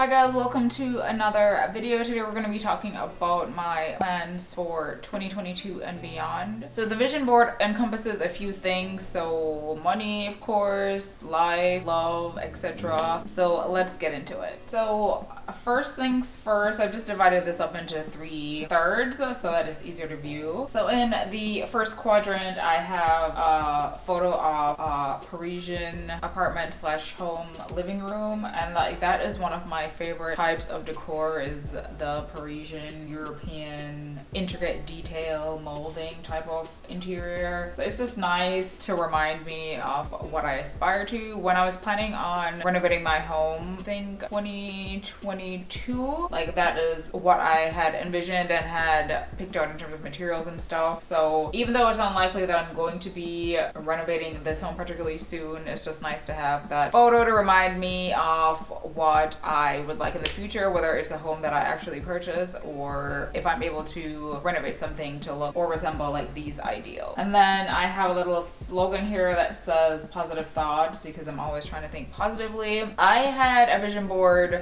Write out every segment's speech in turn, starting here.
Hi guys, welcome to another video. Today we're going to be talking about my plans for 2022 and beyond. So the vision board encompasses a few things, so money, of course, life, love, etc. So let's get into it. So first things first, I've just divided this up into 3/3 so that it's easier to view. So in the first quadrant, I have a photo of a Parisian apartment / home living room, and that is one of my favorite types of decor, is the Parisian European intricate detail molding type of interior. So it's just nice to remind me of what I aspire to. When I was planning on renovating my home, I think 2022, that is what I had envisioned and had picked out in terms of materials and stuff. So even though it's unlikely that I'm going to be renovating this home particularly soon, it's just nice to have that photo to remind me of what I would like in the future, whether it's a home that I actually purchase or if I'm able to renovate something to look or resemble like these ideals. And then I have a little slogan here that says positive thoughts, because I'm always trying to think positively. I've had vision boards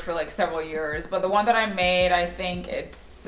for like several years, but the one that I made, I think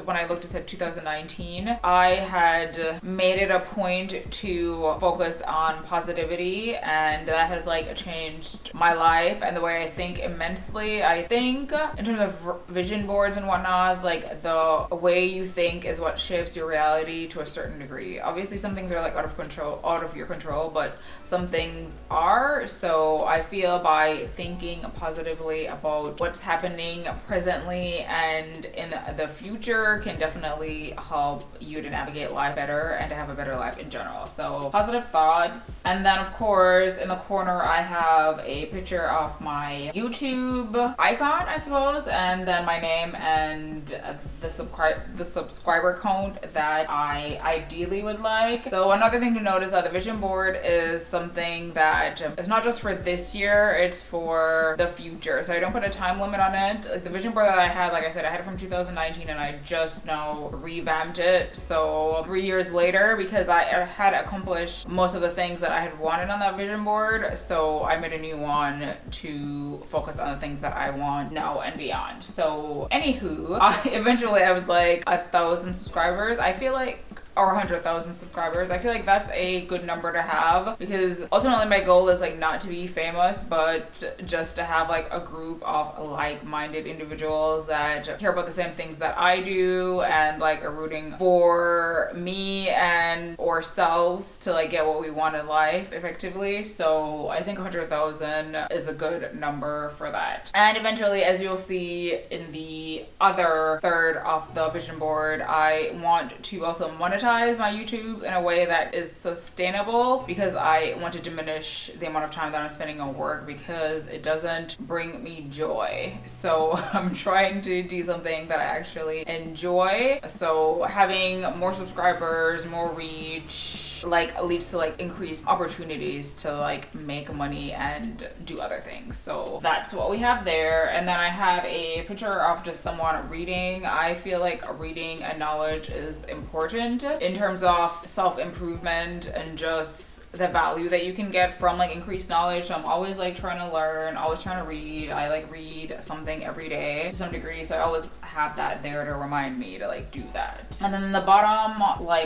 when I looked, it said 2019. I had made it a point to focus on positivity, and that has changed my life and the way I think immensely. I think in terms of vision boards and whatnot, the way you think is what shapes your reality to a certain degree. Obviously some things are out of your control, but some things are. So I feel by thinking positively about what's happening presently and in the future can definitely help you to navigate life better and to have a better life in general. So positive thoughts. And then of course in the corner I have a picture of my YouTube icon, I suppose, and then my name and the subscriber count that I ideally would like. So another thing to note is that the vision board is something that is not just for this year, it's for the future. So I don't put a time limit on it. The vision board that I had, like I said, I had it from 2019 and I just now revamped it. So 3 years later, because I had accomplished most of the things that I had wanted on that vision board, so I made a new one to focus on the things that I want now and beyond. So anywho, eventually I would like 1,000 subscribers. I feel like, or 100,000 subscribers. I feel like that's a good number to have, because ultimately my goal is not to be famous, but just to have a group of like-minded individuals that care about the same things that I do and are rooting for me and ourselves to get what we want in life effectively. So I think 100,000 is a good number for that. And eventually, as you'll see in the other third of the vision board, I want to also monetize my YouTube in a way that is sustainable, because I want to diminish the amount of time that I'm spending on work because it doesn't bring me joy. So I'm trying to do something that I actually enjoy. So having more subscribers, more reach, leads to increased opportunities to make money and do other things. So that's what we have there. And then I have a picture of just someone reading. I feel like reading and knowledge is important in terms of self-improvement and just the value that you can get from increased knowledge. So I'm always trying to learn, always trying to read. I read something every day to some degree, so I always have that there to remind me to do that. And then in the bottom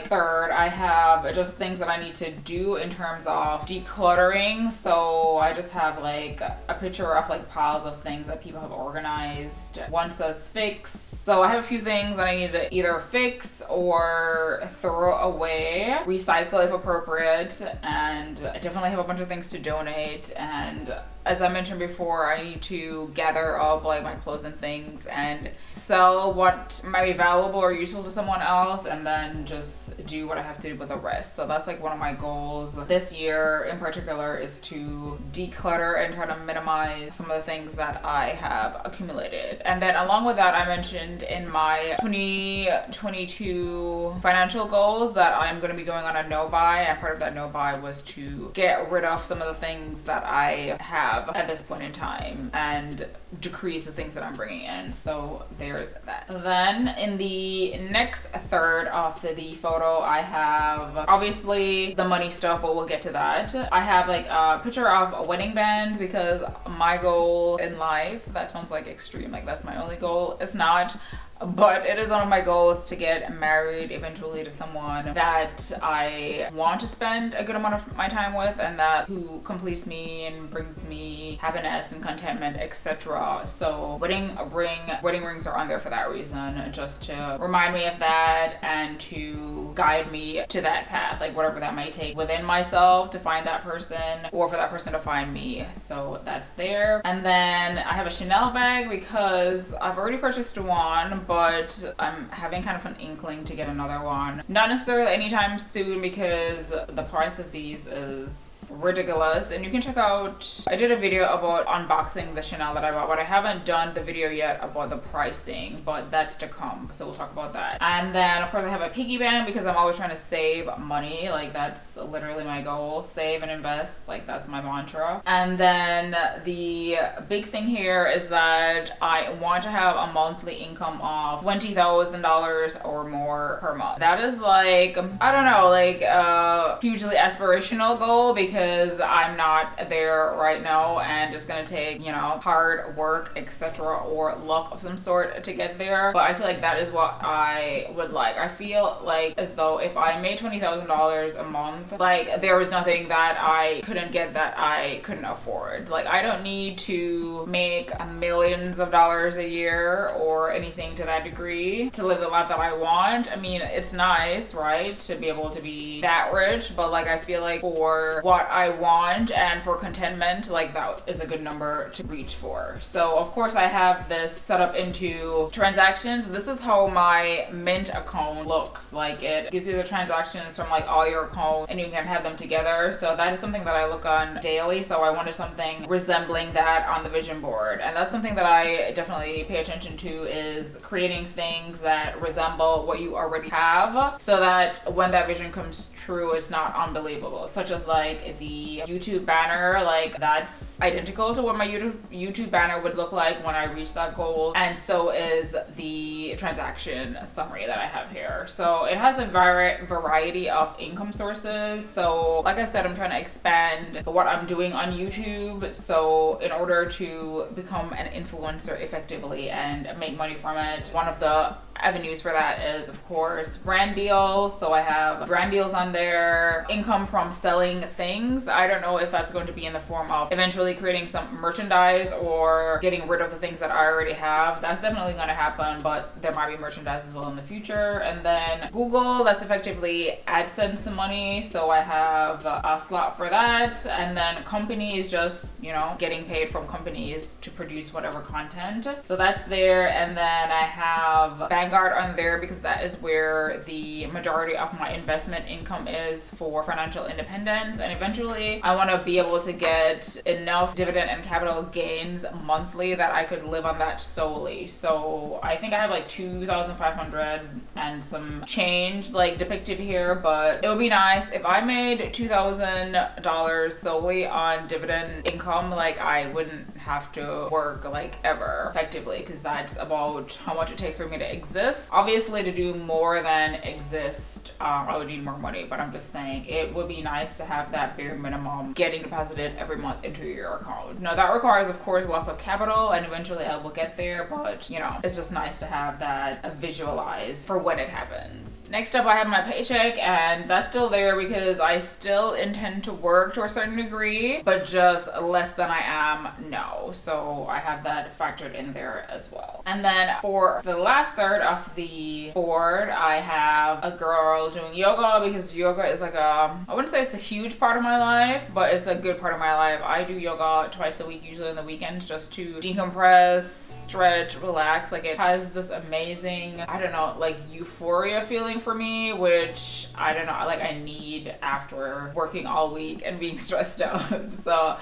third, I have just things that I need to do in terms of decluttering. So I just have a picture of piles of things that people have organized. One says fix, so I have a few things that I need to either fix or throw away, recycle if appropriate, and I definitely have a bunch of things to donate. And as I mentioned before, I need to gather up my clothes and things and sell what might be valuable or useful to someone else, and then just do what I have to do with the rest. So that's one of my goals this year in particular, is to declutter and try to minimize some of the things that I have accumulated. And then along with that, I mentioned in my 2022 financial goals that I'm going to be going on a no-buy, and part of that no-buy was to get rid of some of the things that I have at this point in time. And decrease the things that I'm bringing in. So there's that. Then in the next third of the photo, I have obviously the money stuff, but we'll get to that. I have like a picture of wedding bands because my goal in life, that sounds like extreme, like that's my only goal. It's not. But it is one of my goals to get married eventually to someone that I want to spend a good amount of my time with, and that who completes me and brings me happiness and contentment, etc. So wedding rings are on there for that reason, just to remind me of that and to guide me to that path, like whatever that might take within myself to find that person or for that person to find me. So that's there. And then I have a Chanel bag because I've already purchased one, but I'm having kind of an inkling to get another one. Not necessarily anytime soon because the price of these is ridiculous. And you can check out, I did a video about unboxing the Chanel that I bought, but I haven't done the video yet about the pricing, but that's to come, so we'll talk about that. And then of course I have a piggy bank because I'm always trying to save money, like that's literally my goal, save and invest, like that's my mantra. And then the big thing here is that I want to have a monthly income of $20,000 or more per month. That is like, I don't know, like a hugely aspirational goal because I'm not there right now, and it's gonna take, you know, hard work, etc., or luck of some sort to get there. But I feel like that is what I would like. I feel like as though if I made $20,000 a month, like there was nothing that I couldn't get that I couldn't afford. Like I don't need to make millions of dollars a year or anything to that degree to live the life that I want. I mean, it's nice, right, to be able to be that rich, but like I feel like for what I want and for contentment, like that is a good number to reach for. So of course I have this set up into transactions. This is how my Mint account looks. Like it gives you the transactions from like all your accounts and you can have them together. So that is something that I look on daily. So I wanted something resembling that on the vision board. And that's something that I definitely pay attention to, is creating things that resemble what you already have so that when that vision comes true, it's not unbelievable. Such as like the YouTube banner, like that's identical to what my YouTube banner would look like when I reach that goal, and so is the transaction summary that I have here. So it has a variety of income sources. So like I said, I'm trying to expand what I'm doing on YouTube, so in order to become an influencer effectively and make money from it, one of the avenues for that is of course brand deals. So I have brand deals on there, income from selling things. I don't know if that's going to be in the form of eventually creating some merchandise or getting rid of the things that I already have. That's definitely going to happen, but there might be merchandise as well in the future. And then Google, that's effectively AdSense money, so I have a slot for that. And then companies, just, you know, getting paid from companies to produce whatever content, so that's there. And then I have Vanguard on there because that is where the majority of my investment income is for financial independence, and eventually I want to be able to get enough dividend and capital gains monthly that I could live on that solely. So I think I have like 2,500 and some change like depicted here, but it would be nice if I made $2,000 solely on dividend income. Like I wouldn't have to work like ever effectively, because that's about how much it takes for me to exist. Obviously, to do more than exist, I would need more money, but I'm just saying it would be nice to have that bare minimum getting deposited every month into your account. Now that requires of course loss of capital, and eventually I will get there, but you know, it's just nice to have that visualized for when it happens. Next up, I have my paycheck, and that's still there because I still intend to work to a certain degree, but just less than I am now. So I have that factored in there as well. And then for the last third of the board, I have a girl doing yoga, because yoga is like I wouldn't say it's a huge part of my life, but it's a good part of my life. I do yoga twice a week, usually on the weekends, just to decompress, stretch, relax. Like it has this amazing, I don't know, like euphoria feeling for me, which I don't know, like I need after working all week and being stressed out. So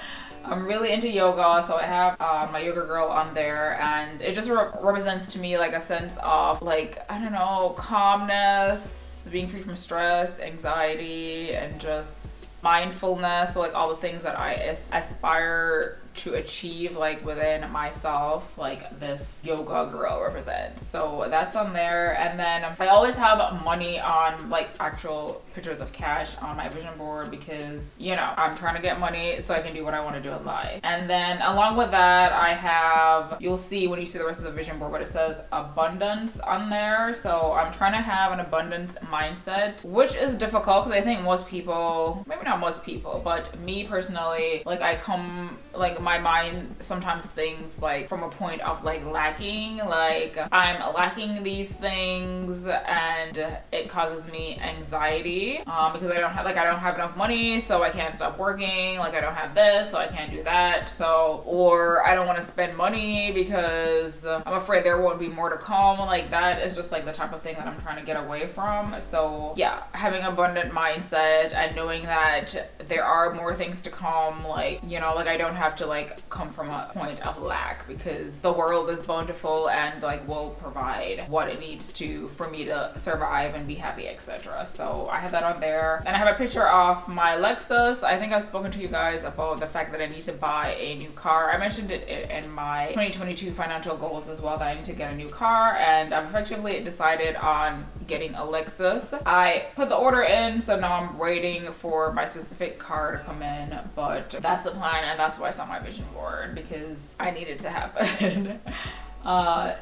I'm really into yoga, so I have my yoga girl on there, and it just represents to me like a sense of like, I don't know, calmness, being free from stress, anxiety, and just mindfulness. So like all the things that I aspire to achieve like within myself, like this yoga girl represents. So that's on there. And then I always have money on like actual pictures of cash on my vision board because, you know, I'm trying to get money so I can do what I want to do in life. And then along with that, I have, you'll see when you see the rest of the vision board, but it says abundance on there. So I'm trying to have an abundance mindset, which is difficult because I think most people, maybe not most people, but me personally, like I come, like my mind sometimes thinks like from a point of like lacking, like I'm lacking these things and it causes me anxiety because I don't have enough money, so I can't stop working, like I don't have this, so I can't do that, so, or I don't want to spend money because I'm afraid there won't be more to come. Like that is just like the type of thing that I'm trying to get away from. So yeah, having abundant mindset and knowing that there are more things to come, like, you know, like I don't have to like come from a point of lack because the world is bountiful and like will provide what it needs to for me to survive and be happy, etc. So I have that on there. And I have a picture of my Lexus. I think I've spoken to you guys about the fact that I need to buy a new car. I mentioned it in my 2022 financial goals as well, that I need to get a new car, and I've effectively decided on getting a Lexus. I put the order in, so now I'm waiting for my specific car to come in, but that's the plan and that's why it's on my vision board, because I need it to happen.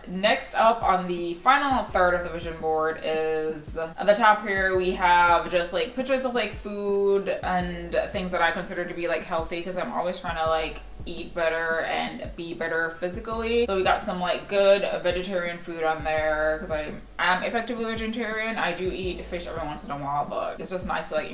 Next up on the final third of the vision board is at the top here we have just like pictures of like food and things that I consider to be like healthy, because I'm always trying to like eat better and be better physically. So we got some like good vegetarian food on there because I am effectively vegetarian. I do eat fish every once in a while, but it's just nice to like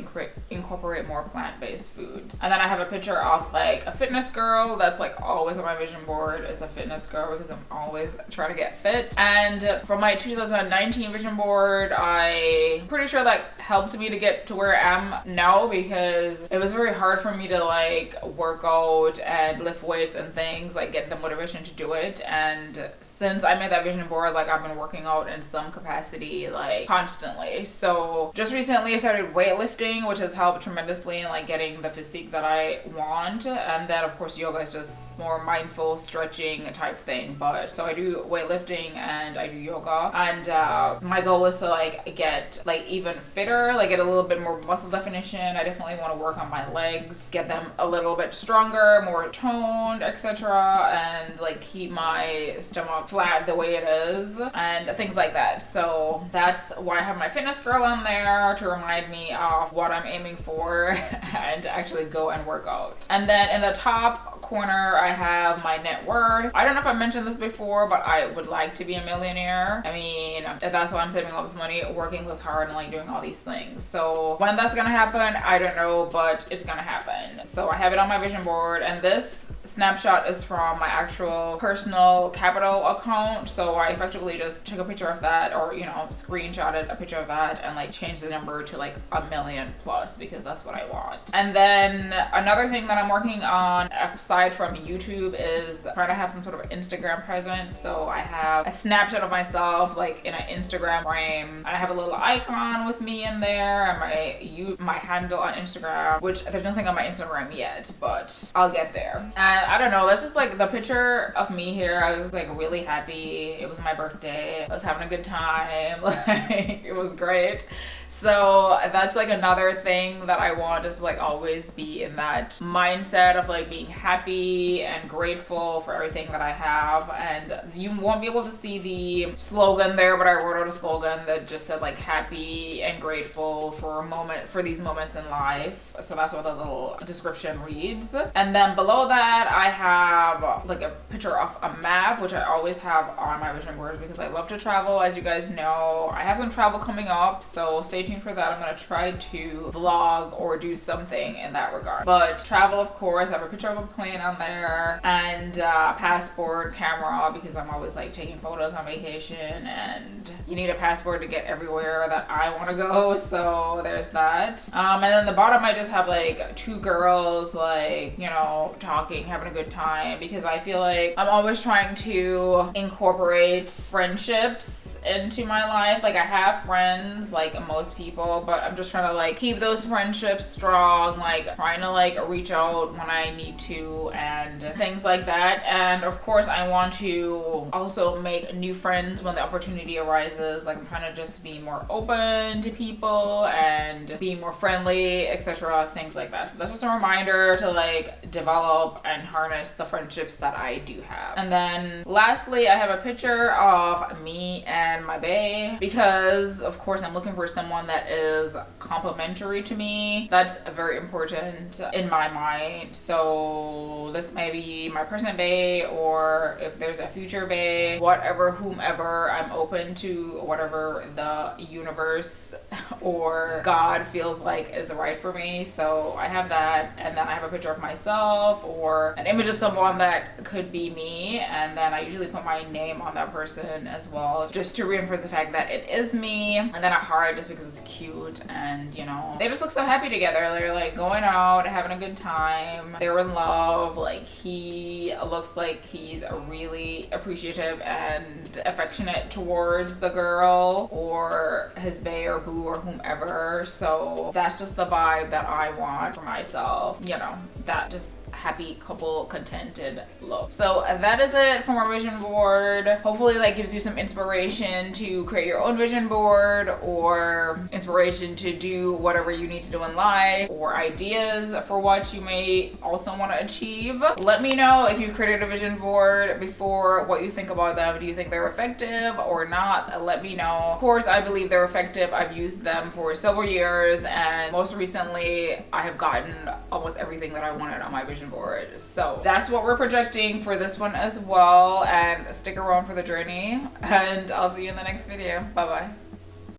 incorporate more plant-based foods. And then I have a picture of like a fitness girl that's like always on my vision board. It's a fitness girl because I'm always trying to get fit. And from my 2019 vision board, I'm pretty sure that helped me to get to where I am now, because it was very hard for me to like work out and lift weights and things, like get the motivation to do it. And since I made that vision board, like I've been working out in some capacity like constantly. So just recently I started weightlifting, which has helped tremendously in like getting the physique that I want. And then of course yoga is just more mindful stretching type thing, but so I do weightlifting and I do yoga, and my goal is to like get like even fitter, like get a little bit more muscle definition. I definitely want to work on my legs, get them a little bit stronger, more toned, etc., and like keep my stomach flat the way it is and things like that. So that's why I have my fitness girl on there, to remind me of what I'm aiming for and actually go and work out. And then in the top corner I have my net worth. I don't know if I mentioned this before, but I would like to be a millionaire. I mean, that's why I'm saving all this money, working this hard and like doing all these things. So when that's gonna happen, I don't know, but it's gonna happen. So I have it on my vision board, and this snapshot is from my actual personal capital account. So I effectively just took a picture of that, or you know, screenshotted a picture of that and like changed the number to like 1 million plus, because that's what I want. And then another thing that I'm working on aside from YouTube is trying to have some sort of Instagram presence. So I have a snapshot of myself like in an Instagram frame, and I have a little icon with me in there, and my handle on Instagram, which there's nothing on my Instagram yet, but I'll get there. And I don't know, that's just like the picture of me here. I was like really happy. It was my birthday. I was having a good time. Like it was great. So that's like another thing that I want, is like always be in that mindset of like being happy and grateful for everything that I have. And you won't be able to see the slogan there, but I wrote out a slogan that just said like happy and grateful for these moments in life. So that's what the little description reads. And then below that I have like a picture of a map, which I always have on my vision board because I love to travel, as you guys know. I have some travel coming up, so stay tuned for that. I'm gonna try to vlog or do something in that regard. But travel, of course, I have a picture of a plane on there, and passport, camera, because I'm always like taking photos on vacation, and you need a passport to get everywhere that I want to go. So there's that. And then the bottom I just have like two girls like, you know, talking, having a good time, because I feel like I'm always trying to incorporate friendships into my life. Like, I have friends, like most people, but I'm just trying to like keep those friendships strong, like trying to like reach out when I need to and things like that. And of course I want to also make new friends when the opportunity arises. Like, I'm trying to just be more open to people and be more friendly, etc., things like that. So that's just a reminder to like develop and harness the friendships that I do have. And then lastly, I have a picture of me and my bae, because of course I'm looking for someone that is complimentary to me. That's very important in my mind. So this may be my present bae, or if there's a future bae, whatever, whomever. I'm open to whatever the universe or God feels like is right for me. So I have that, and then I have a picture of myself or an image of someone that could be me, and then I usually put my name on that person as well, just to reinforce the fact that it is me. And then a heart, just because it's cute, and you know, they just look so happy together. They're like going out, having a good time, they're in love. Like, he looks like he's really appreciative and affectionate towards the girl or his bae or boo or whomever. So that's just the vibe that I want for myself, you know, that just happy couple contented look. So that is it for my vision board. Hopefully that gives you some inspiration to create your own vision board, or inspiration to do whatever you need to do in life, or ideas for what you may also want to achieve. Let me know if you've created a vision board before, what you think about them. Do you think they're effective or not? Let me know. Of course, I believe they're effective. I've used them for several years, and most recently I have gotten almost everything that I wanted on my vision board. So that's what we're projecting for this one as well, and stick around for the journey, and I'll see you in the next video. Bye bye.